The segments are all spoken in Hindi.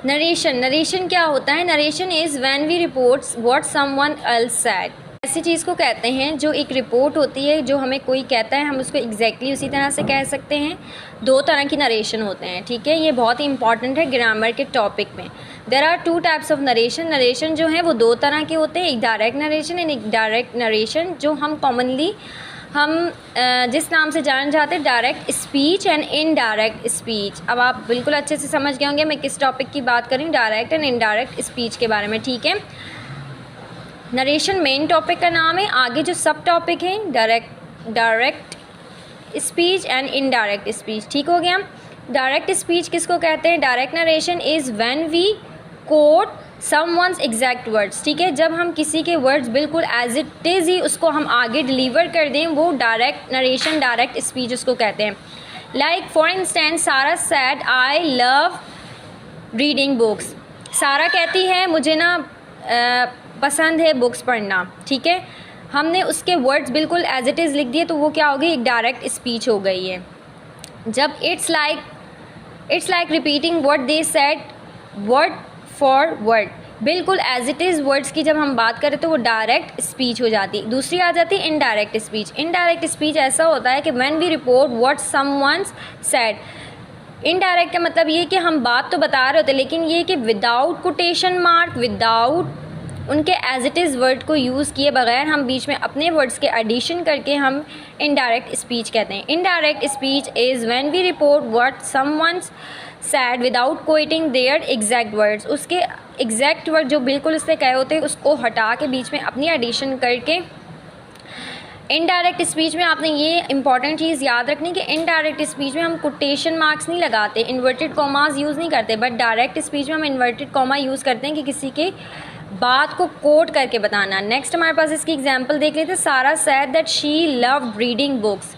नरेशन क्या होता है? Narration is when we reports what someone else said. ऐसी चीज़ को कहते हैं जो एक रिपोर्ट होती है, जो हमें कोई कहता है हम उसको एग्जैक्टली उसी तरह से कह सकते हैं। दो तरह की नरेशन होते हैं, ठीक है। ये बहुत ही इंपॉर्टेंट है ग्रामर के टॉपिक में। There are two types of narration. Narration जो है वो दो तरह के होते हैं, एक डायरेक्ट नरेशन एंड एक डायरेक्ट नरेशन, जो हम कॉमनली जिस नाम से जाना चाहते हैं direct speech and indirect speech. अब आप बिल्कुल अच्छे से समझ गए होंगे मैं किस टॉपिक की बात कर रही हूँ, डायरेक्ट एंड इनडायरेक्ट स्पीच के बारे में, ठीक है। नरेशन मेन टॉपिक का नाम है, आगे जो सब टॉपिक हैं direct speech and indirect speech, ठीक हो गया। डायरेक्ट स्पीच किसको कहते हैं? Direct narration is when we quote someone's exact words, ठीक है। जब हम किसी के वर्ड्स बिल्कुल एज इट इज़ ही उसको हम आगे डिलीवर कर दें, वो डायरेक्ट नरेशन, डायरेक्ट स्पीच उसको कहते हैं। लाइक फॉर इंस्टेंस, सारा sad I love reading books. सारा कहती है मुझे ना पसंद है बुक्स पढ़ना, ठीक है। हमने उसके वर्ड्स बिल्कुल एज इट इज़ लिख दिए, तो वो क्या हो गई? एक डायरेक्ट स्पीच हो गई है। जब it's like repeating what they said word for word, बिल्कुल एज इट इज़ वर्ड्स की जब हम बात करें तो वो डायरेक्ट स्पीच हो जाती है। दूसरी आ जाती है इनडायरेक्ट स्पीच। इनडायरेक्ट स्पीच ऐसा होता है कि when we report what someone's said. Indirect का मतलब ये कि हम बात तो बता रहे होते, लेकिन ये कि विदाउट कोटेशन मार्क, विदाउट उनके एज इट इज़ वर्ड को यूज़ किए बगैर हम बीच में अपने वर्ड्स के एडिशन करके हम इनडायरेक्ट स्पीच कहते हैं। Indirect speech is when we report what someone's said without quoting their exact words. उसके एग्जैक्ट वर्ड जो बिल्कुल उससे कहे होते हैं उसको हटा के बीच में अपनी एडिशन करके। इनडायरेक्ट स्पीच में आपने ये इंपॉर्टेंट चीज़ याद रखनी कि इनडायरेक्ट स्पीच में हम कोटेशन मार्क्स नहीं लगाते, इन्वर्टेड कॉमास यूज़ नहीं करते, बट डायरेक्ट स्पीच में हम इन्वर्टेड कॉमा यूज़ करते हैं कि किसी के बात को कोट करके बताना। नेक्स्ट हमारे पास इसकी एग्जांपल देख लेते हैं। सारा sad that she loved reading books.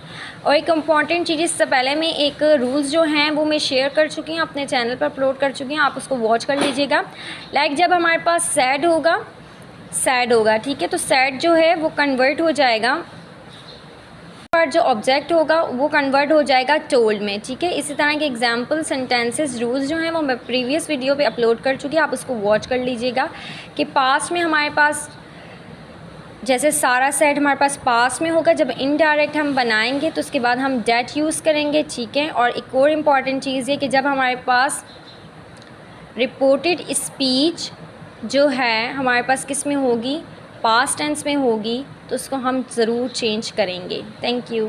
और एक इम्पॉर्टेंट चीज़, इससे पहले मैं एक रूल्स जो हैं वो मैं शेयर कर चुकी हूँ, अपने चैनल पर अपलोड कर चुकी हूँ, आप उसको वॉच कर लीजिएगा। लाइक जब हमारे पास सैड होगा, ठीक है, तो सैड जो है वो कन्वर्ट हो जाएगा, पर जो ऑब्जेक्ट होगा वो कन्वर्ट हो जाएगा टोल्ड में, ठीक है। इसी तरह के एग्जाम्पल सेंटेंसेस रूल्स जो हैं वो मैं प्रीवियस वीडियो पे अपलोड कर चुकी हूँ, आप उसको वॉच कर लीजिएगा। कि पास्ट में हमारे पास जैसे सारा सेड हमारे पास पास्ट में होगा, जब इनडायरेक्ट हम बनाएंगे तो उसके बाद हम डेट यूज़ करेंगे, ठीक है। और एक और इम्पॉर्टेंट चीज़ है कि जब हमारे पास रिपोर्टेड स्पीच जो है हमारे पास किस में होगी? पास्ट टेंस में होगी, तो उसको हम ज़रूर चेंज करेंगे। Thank you.